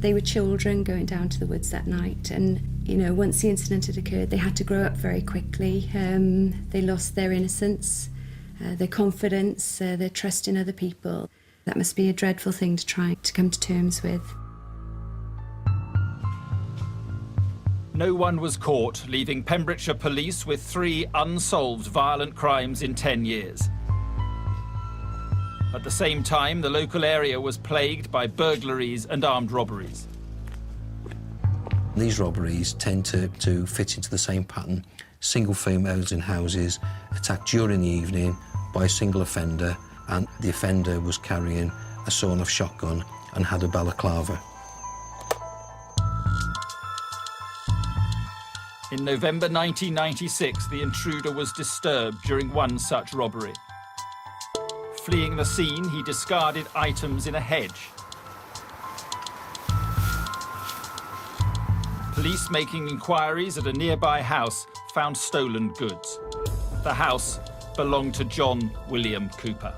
They were children going down to the woods that night, and once the incident had occurred, they had to grow up very quickly. They lost their innocence, their confidence, their trust in other people. That must be a dreadful thing to try to come to terms with. No one was caught, leaving Pembrokeshire police with 3 unsolved violent crimes in 10 years. At the same time, the local area was plagued by burglaries and armed robberies. These robberies tend to fit into the same pattern. Single females in houses, attacked during the evening by a single offender, and the offender was carrying a sawn-off shotgun and had a balaclava. In November 1996, the intruder was disturbed during one such robbery. Fleeing the scene, he discarded items in a hedge. Police making inquiries at a nearby house found stolen goods. The house belonged to John William Cooper.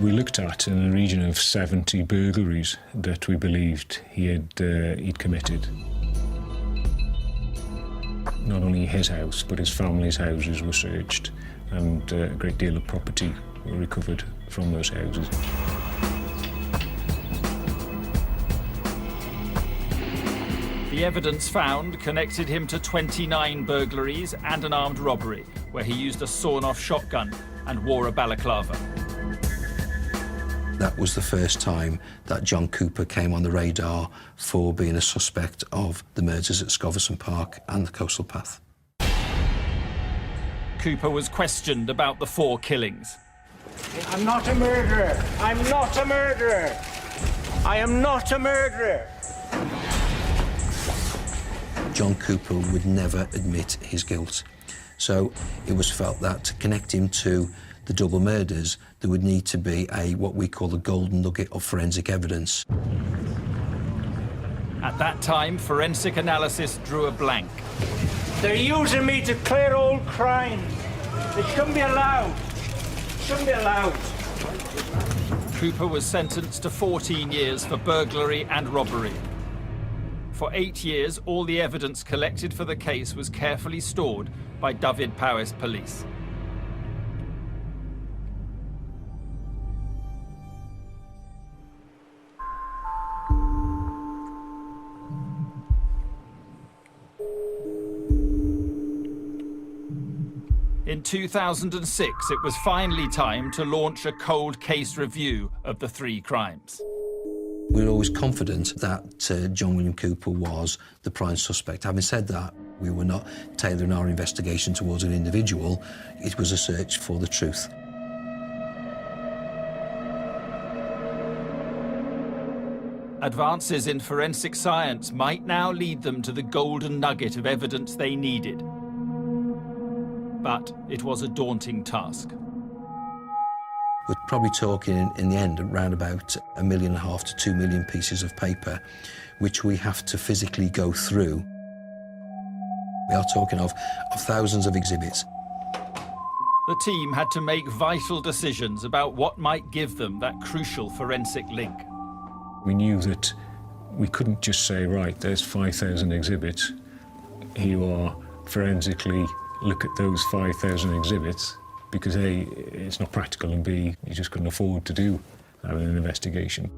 We looked at in a region of 70 burglaries that we believed he'd committed. Not only his house, but his family's houses were searched, and a great deal of property were recovered from those houses. The evidence found connected him to 29 burglaries and an armed robbery, where he used a sawn-off shotgun and wore a balaclava. That was the first time that John Cooper came on the radar for being a suspect of the murders at Scoverson Park and the Coastal Path. Cooper was questioned about the 4 killings. I'm not a murderer. I'm not a murderer. I am not a murderer. John Cooper would never admit his guilt. So it was felt that to connect him to the double murders, there would need to be what we call a golden nugget of forensic evidence. At that time, forensic analysis drew a blank. They're using me to clear old crimes. It shouldn't be allowed. Shouldn't be allowed. Cooper was sentenced to 14 years for burglary and robbery. For 8 years, all the evidence collected for the case was carefully stored by Dyfed-Powys police. In 2006, it was finally time to launch a cold case review of the 3 crimes. We were always confident that John William Cooper was the prime suspect. Having said that, we were not tailoring our investigation towards an individual. It was a search for the truth. Advances in forensic science might now lead them to the golden nugget of evidence they needed. But it was a daunting task. We're probably talking, in the end, around about 1.5 million to 2 million pieces of paper, which we have to physically go through. We are talking of thousands of exhibits. The team had to make vital decisions about what might give them that crucial forensic link. We knew that we couldn't just say, right, there's 5,000 exhibits. Here you are, forensically look at those 5,000 exhibits, because A, it's not practical, and B, you just couldn't afford to do an investigation.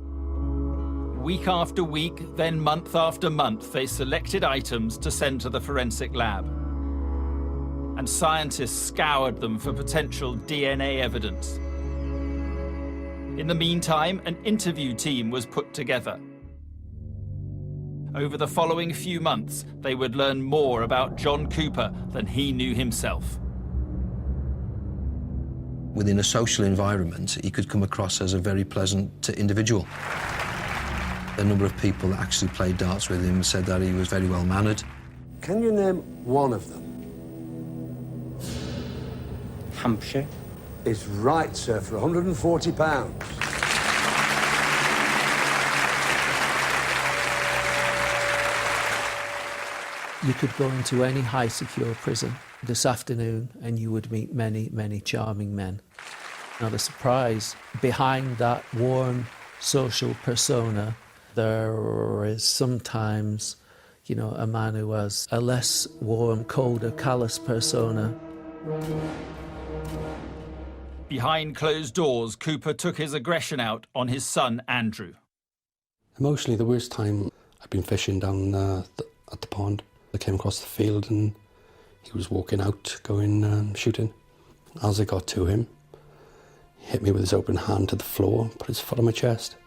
Week after week, then month after month, they selected items to send to the forensic lab. And scientists scoured them for potential DNA evidence. In the meantime, an interview team was put together. Over the following few months, they would learn more about John Cooper than he knew himself. Within a social environment, he could come across as a very pleasant individual. A number of people that actually played darts with him said that he was very well-mannered. Can you name one of them? Hampshire. It's right, sir, for £140. You could go into any high secure prison this afternoon and you would meet many, many charming men. Now the surprise behind that warm social persona There is sometimes, you know, a man who has a less warm, colder, callous persona. Behind closed doors, Cooper took his aggression out on his son, Andrew. Emotionally, the worst time, I'd been fishing down at the pond. I came across the field and he was walking out, going shooting. As I got to him, he hit me with his open hand to the floor, put his foot on my chest.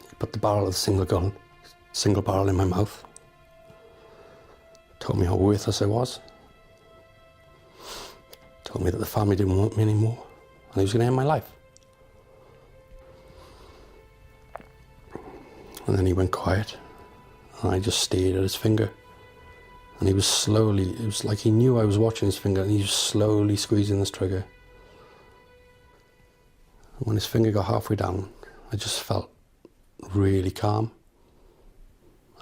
He put the barrel of the single gun, single barrel in my mouth. Told me how worthless I was. Told me that the family didn't want me anymore and he was going to end my life. And then he went quiet and I just stared at his finger. And he was slowly, it was like he knew I was watching his finger and he was slowly squeezing this trigger. And when his finger got halfway down, I just felt really calm.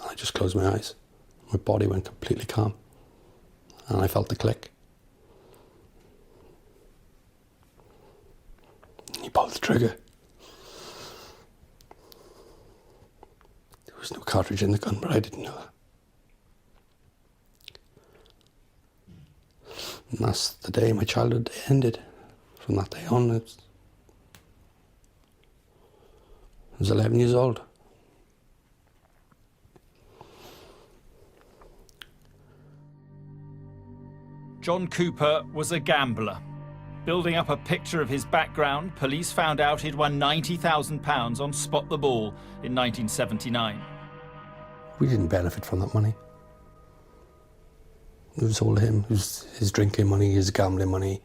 And I just closed my eyes. My body went completely calm. And I felt the click. He pulled the trigger. There was no cartridge in the gun, but I didn't know that. And that's the day my childhood ended. From that day on, I was 11 years old. John Cooper was a gambler. Building up a picture of his background, police found out he'd won £90,000 on Spot the Ball in 1979. We didn't benefit from that money. It was all him. It was his drinking money, his gambling money.